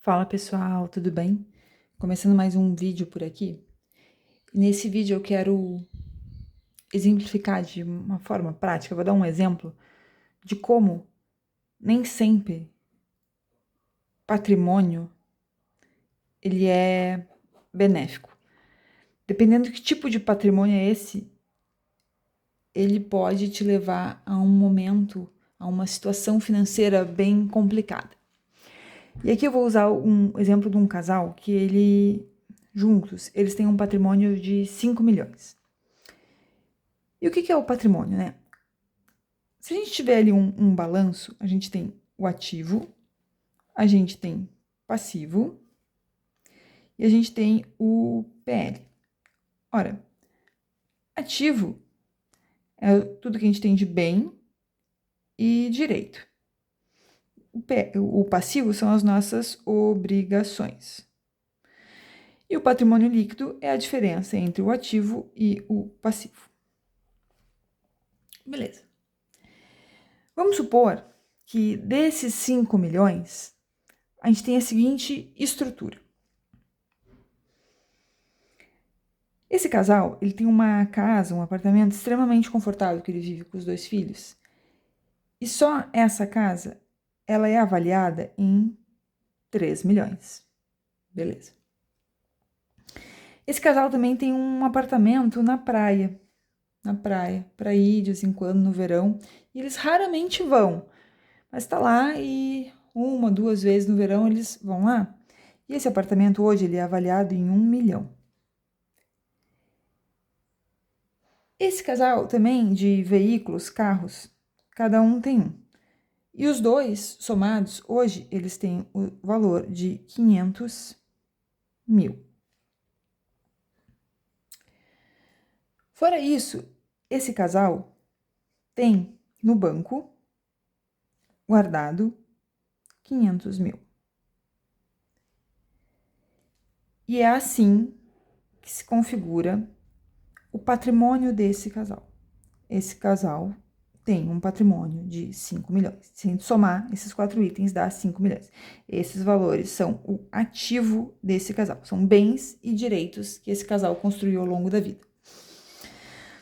Fala pessoal, tudo bem? Começando mais um vídeo por aqui. Nesse vídeo eu quero exemplificar de uma forma prática, vou dar um exemplo de como nem sempre patrimônio ele é benéfico. Dependendo do que tipo de patrimônio é esse, ele pode te levar a um momento, a uma situação financeira bem complicada. E aqui eu vou usar um exemplo de um casal que juntos, eles têm um patrimônio de 5 milhões. E o que é o patrimônio, né? Se a gente tiver ali um balanço, a gente tem o ativo, a gente tem passivo e a gente tem o PL. Ora, ativo é tudo que a gente tem de bem e direito. O passivo são as nossas obrigações. E o patrimônio líquido é a diferença entre o ativo e o passivo. Beleza. Vamos supor que desses 5 milhões, a gente tem a seguinte estrutura. Esse casal, ele tem uma casa, um apartamento extremamente confortável que ele vive com os 2 filhos. E só essa casa, ela é avaliada em 3 milhões. Beleza. Esse casal também tem um apartamento na praia, para ir de vez em quando no verão. E eles raramente vão, mas tá lá e 1, 2 vezes no verão eles vão lá. E esse apartamento hoje ele é avaliado em 1 milhão. Esse casal também de veículos, carros, cada um tem um. E os dois somados, hoje, eles têm o valor de 500 mil. Fora isso, esse casal tem no banco guardado 500 mil. E é assim que se configura o patrimônio desse casal. Esse casal tem um patrimônio de 5 milhões. Se a gente somar esses 4 itens, dá 5 milhões. Esses valores são o ativo desse casal. São bens e direitos que esse casal construiu ao longo da vida.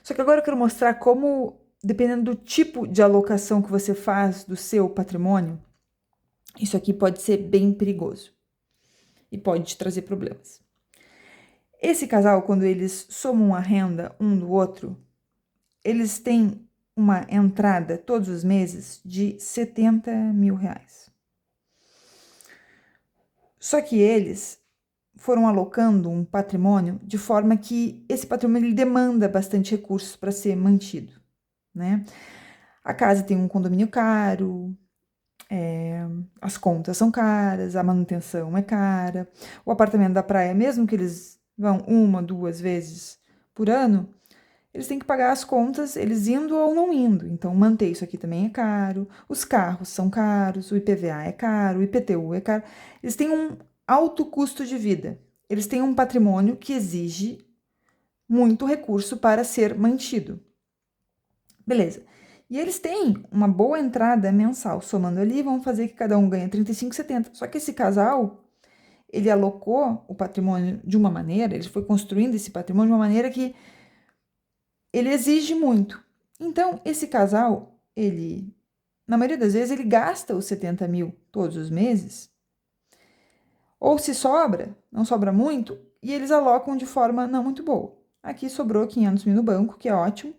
Só que agora eu quero mostrar como, dependendo do tipo de alocação que você faz do seu patrimônio, isso aqui pode ser bem perigoso e pode te trazer problemas. Esse casal, quando eles somam a renda um do outro, eles têm uma entrada todos os meses de 70 mil reais. Só que eles foram alocando um patrimônio de forma que esse patrimônio ele demanda bastante recursos para ser mantido, né? A casa tem um condomínio caro, as contas são caras, a manutenção é cara, o apartamento da praia, mesmo que eles vão 1, 2 vezes por ano, eles têm que pagar as contas, eles indo ou não indo. Então, manter isso aqui também é caro, os carros são caros, o IPVA é caro, o IPTU é caro. Eles têm um alto custo de vida. Eles têm um patrimônio que exige muito recurso para ser mantido. Beleza. E eles têm uma boa entrada mensal. Somando ali, vão fazer que cada um ganha 35,70. Só que esse casal, ele alocou o patrimônio de uma maneira, ele foi construindo esse patrimônio de uma maneira que ele exige muito. Então, esse casal, ele, na maioria das vezes, ele gasta os 70 mil todos os meses, ou se sobra, não sobra muito, e eles alocam de forma não muito boa. Aqui sobrou 500 mil no banco, que é ótimo,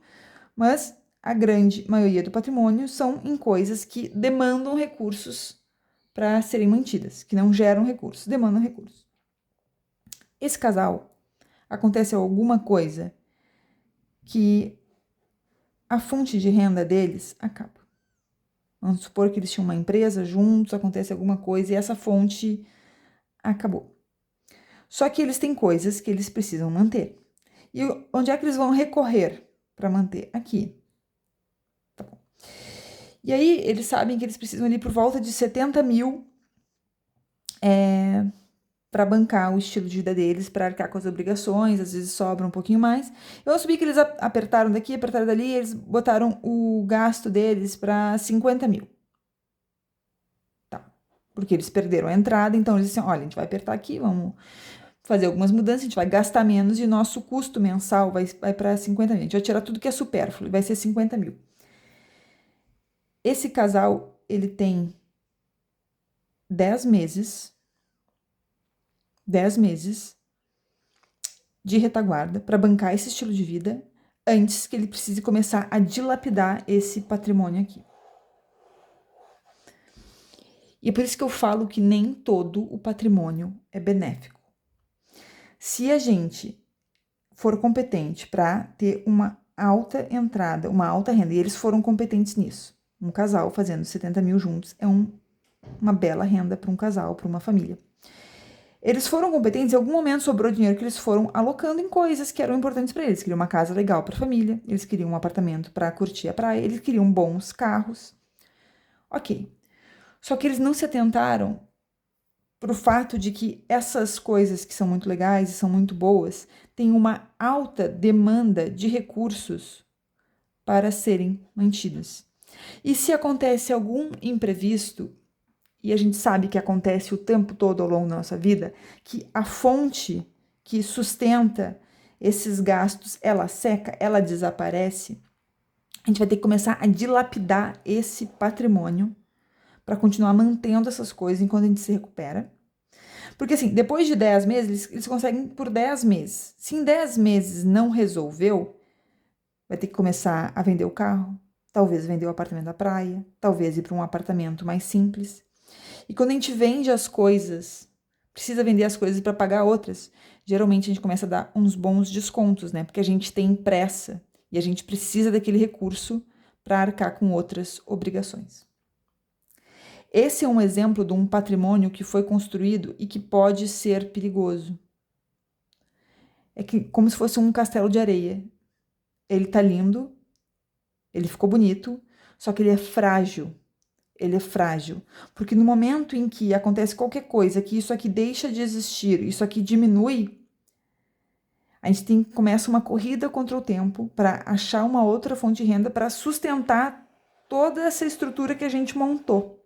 mas a grande maioria do patrimônio são em coisas que demandam recursos para serem mantidas, que não geram recursos, demandam recursos. Esse casal, acontece alguma coisa que a fonte de renda deles acaba. Vamos supor que eles tinham uma empresa juntos, acontece alguma coisa e essa fonte acabou. Só que eles têm coisas que eles precisam manter. E onde é que eles vão recorrer para manter? Aqui. Tá bom. E aí eles sabem que eles precisam ali por volta de 70 mil para bancar o estilo de vida deles, para arcar com as obrigações, às vezes sobra um pouquinho mais. Eu subi que eles apertaram daqui, apertaram dali, eles botaram o gasto deles para 50 mil. Tá. porque eles perderam a entrada, então eles disseram, olha, a gente vai apertar aqui, vamos fazer algumas mudanças, a gente vai gastar menos e nosso custo mensal vai para 50 mil. A gente vai tirar tudo que é supérfluo, vai ser 50 mil. Esse casal, ele tem 10 meses de retaguarda para bancar esse estilo de vida antes que ele precise começar a dilapidar esse patrimônio aqui. E é por isso que eu falo que nem todo o patrimônio é benéfico. Se a gente for competente para ter uma alta entrada, uma alta renda, e eles foram competentes nisso, um casal fazendo 70 mil juntos é uma bela renda para um casal, para uma família. Eles foram competentes, em algum momento sobrou dinheiro que eles foram alocando em coisas que eram importantes para eles. Eles queriam uma casa legal para a família, eles queriam um apartamento para curtir a praia, eles queriam bons carros. Ok. Só que eles não se atentaram para o fato de que essas coisas que são muito legais e são muito boas têm uma alta demanda de recursos para serem mantidas. E se acontece algum imprevisto, e a gente sabe que acontece o tempo todo ao longo da nossa vida, que a fonte que sustenta esses gastos, ela seca, ela desaparece, a gente vai ter que começar a dilapidar esse patrimônio para continuar mantendo essas coisas enquanto a gente se recupera. Porque assim, depois de 10 meses, eles conseguem por 10 meses. Se em 10 meses não resolveu, vai ter que começar a vender o carro, talvez vender o apartamento da praia, talvez ir para um apartamento mais simples. E quando a gente vende as coisas, precisa vender as coisas para pagar outras, geralmente a gente começa a dar uns bons descontos, né? Porque a gente tem pressa e a gente precisa daquele recurso para arcar com outras obrigações. Esse é um exemplo de um patrimônio que foi construído e que pode ser perigoso. É que, como se fosse um castelo de areia. Ele tá lindo, ele ficou bonito, só que ele é frágil. Ele é frágil, porque no momento em que acontece qualquer coisa, que isso aqui deixa de existir, isso aqui diminui, a gente começa uma corrida contra o tempo para achar uma outra fonte de renda para sustentar toda essa estrutura que a gente montou.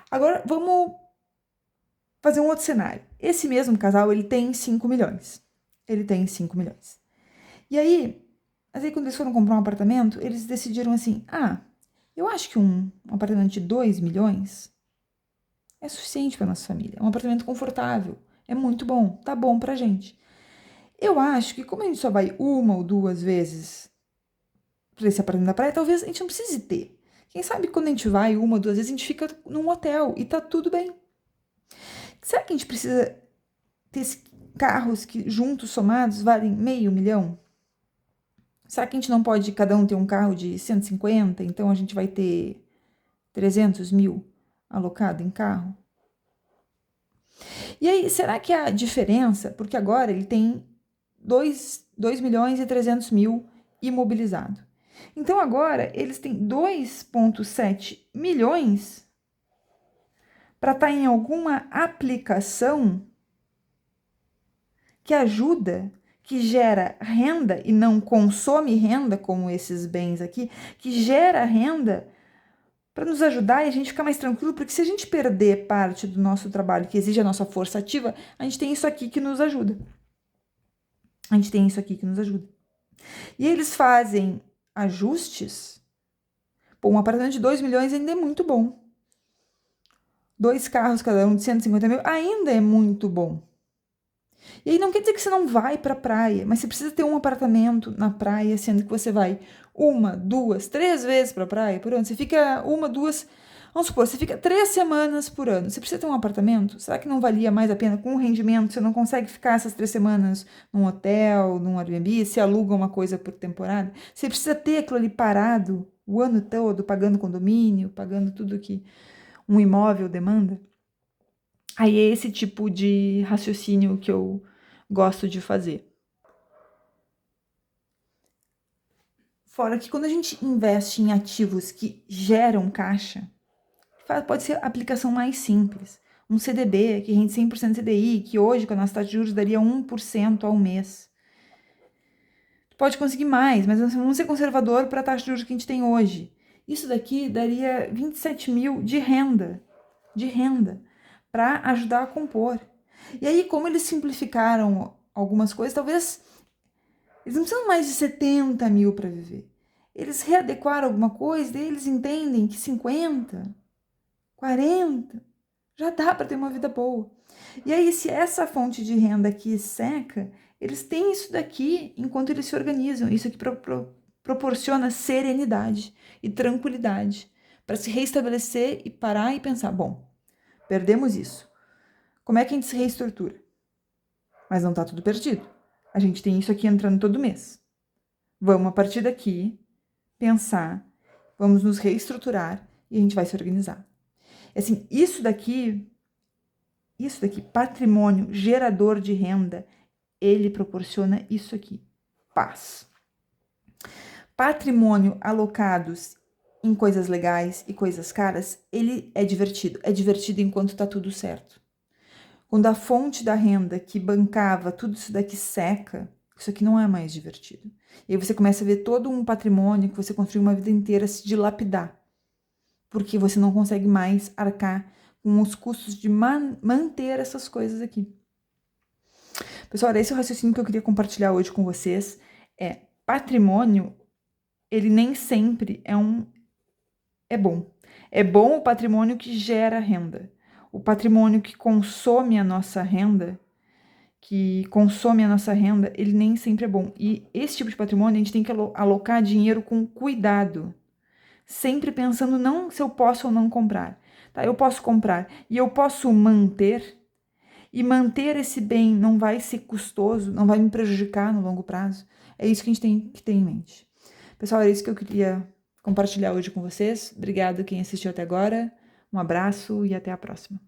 Agora, vamos fazer um outro cenário. Esse mesmo casal, ele tem 5 milhões. E aí, quando eles foram comprar um apartamento, eles decidiram assim, eu acho que um apartamento de 2 milhões é suficiente para nossa família. É um apartamento confortável, é muito bom, tá bom pra gente. Eu acho que como a gente só vai uma ou duas vezes para esse apartamento da praia, talvez a gente não precise ter. Quem sabe quando a gente vai uma ou duas vezes, a gente fica num hotel e tá tudo bem. Será que a gente precisa ter carros que juntos, somados, valem $500 mil? Será que a gente não pode cada um ter um carro de 150? Então a gente vai ter 300 mil alocado em carro? E aí, será que a diferença, porque agora ele tem 2 milhões e 300 mil imobilizado. Então agora eles têm 2,7 milhões para estar em alguma aplicação que ajuda, que gera renda e não consome renda, como esses bens aqui, que gera renda para nos ajudar e a gente ficar mais tranquilo, porque se a gente perder parte do nosso trabalho que exige a nossa força ativa, a gente tem isso aqui que nos ajuda. E eles fazem ajustes. Um apartamento de 2 milhões ainda é muito bom. 2 carros, cada um de 150 mil, ainda é muito bom. E aí não quer dizer que você não vai para a praia, mas você precisa ter um apartamento na praia, sendo que você vai 1, 2, 3 vezes para a praia por ano. Você fica 1, 2, vamos supor, você fica 3 semanas por ano. Você precisa ter um apartamento? Será que não valia mais a pena com o rendimento? Você não consegue ficar essas 3 semanas num hotel, num Airbnb, se aluga uma coisa por temporada? Você precisa ter aquilo ali parado o ano todo, pagando condomínio, pagando tudo que um imóvel demanda? Aí é esse tipo de raciocínio que eu gosto de fazer. Fora que quando a gente investe em ativos que geram caixa, pode ser a aplicação mais simples. Um CDB que rende 100% CDI, que hoje com a nossa taxa de juros daria 1% ao mês. Pode conseguir mais, mas vamos ser conservador para a taxa de juros que a gente tem hoje. Isso daqui daria 27 mil de renda, para ajudar a compor. E aí, como eles simplificaram algumas coisas, talvez eles não precisam mais de 70 mil para viver. Eles readequaram alguma coisa, daí eles entendem que 50, 40, já dá para ter uma vida boa. E aí, se essa fonte de renda aqui seca, eles têm isso daqui enquanto eles se organizam. Isso aqui proporciona serenidade e tranquilidade para se reestabelecer e parar e pensar, bom, perdemos isso. Como é que a gente se reestrutura? Mas não está tudo perdido. A gente tem isso aqui entrando todo mês. Vamos, a partir daqui, pensar, vamos nos reestruturar e a gente vai se organizar. Assim, isso daqui, patrimônio gerador de renda, ele proporciona isso aqui, paz. Patrimônio alocados em coisas legais e coisas caras, ele é divertido enquanto tá tudo certo. Quando a fonte da renda que bancava tudo isso daqui seca, isso aqui não é mais divertido. E aí você começa a ver todo um patrimônio que você construiu uma vida inteira se dilapidar, porque você não consegue mais arcar com os custos de manter essas coisas aqui. Pessoal, esse é o raciocínio que eu queria compartilhar hoje com vocês. Patrimônio, ele nem sempre é bom. É bom o patrimônio que gera renda. O patrimônio que consome a nossa renda, ele nem sempre é bom. E esse tipo de patrimônio a gente tem que alocar dinheiro com cuidado, sempre pensando não se eu posso ou não comprar. Tá? Eu posso comprar e eu posso manter, e manter esse bem não vai ser custoso, não vai me prejudicar no longo prazo. É isso que a gente tem que ter em mente. Pessoal, era isso que eu queria compartilhar hoje com vocês. Obrigado quem assistiu até agora. Um abraço e até a próxima.